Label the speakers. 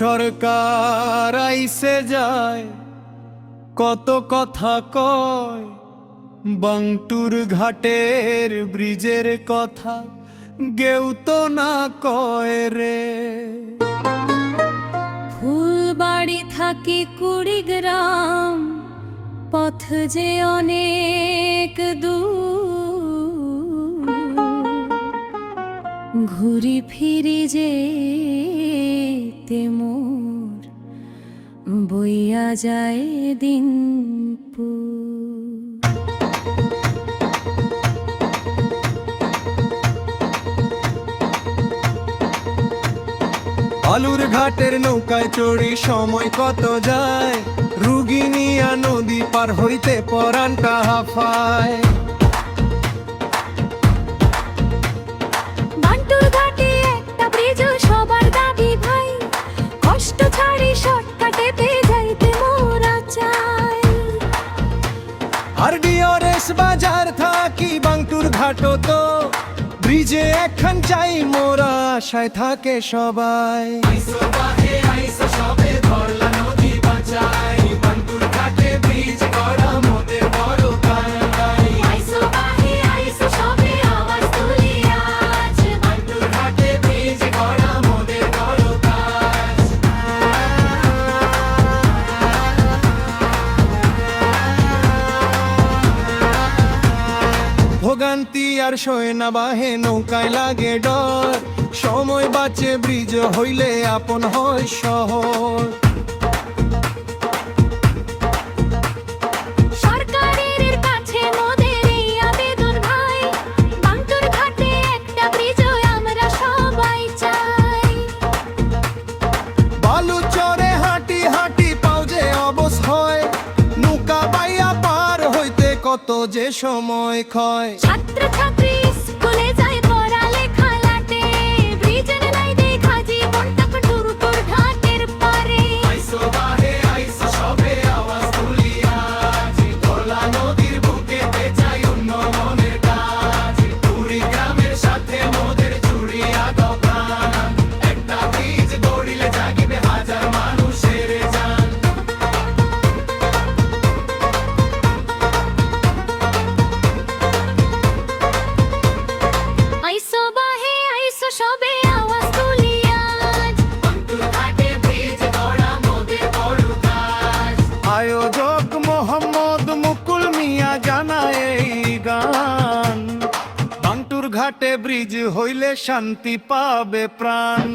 Speaker 1: সরকার আইসে যায়, কত কথা কয়, বাংটুর ঘাটের ব্রিজের কথা কেউ তো না কয় রে।
Speaker 2: ফুলবাড়ি থাকি কুড়িগ্রাম, পথ যে অনেক দূর, ঘুরি ফিরি যেতে মোর বইয়া যায় দিনপুর।
Speaker 1: আলুর ঘাটের নৌকায় চড়ি সময় কত যায়, রুগী নিয়া নদী পার হইতে পরানটা হাফায়।
Speaker 2: বান্টুর ঘাটে একটা ব্রিজ সবার দাবি ভাই, কষ্ট ছাড়ি শর্টকাটেতে যাইতে মোরা চাই।
Speaker 1: আর ডিওরেস বাজার থাকি বাংটুর ঘাটও তো, ব্রিজে এখন চাই মোরা আশায় থাকে সবাই। ভোগান্তি আর সয় না বাহে, নৌকায় লাগে ডর, সময় বাঁচে ব্রিজ হইলে আপন হয় শহর।
Speaker 2: সরকারের কাছে মোদের এই আবেদন ভাই, বান্টুর ঘাটে একটা ব্রিজ আমরা সবাই চাই।
Speaker 1: বালু চরে হাঁটি হাঁটি পাও যে অবস হয়, নৌকা বাইয়া পার হইতে কত যে সময় ক্ষয়।
Speaker 2: ছাত্র ছাত্রী স্কুলে যায় পড়ালেখা লাটে, ব্রিজের নাই দেখা জীবনটা টুরুপুর ঘাটের পারে। আইসো বাহে আইসো সবে আওয়াজ তুলি আজ, বান্টুর ঘাটে ব্রিজ গড়া মোদের বড় কাজ।
Speaker 1: আয়োজক মোহাম্মদ মুকুল মিয়া জানায় এই গান, বাংটুর ঘাটে ব্রিজ হইলে শান্তি পাবে প্রাণ।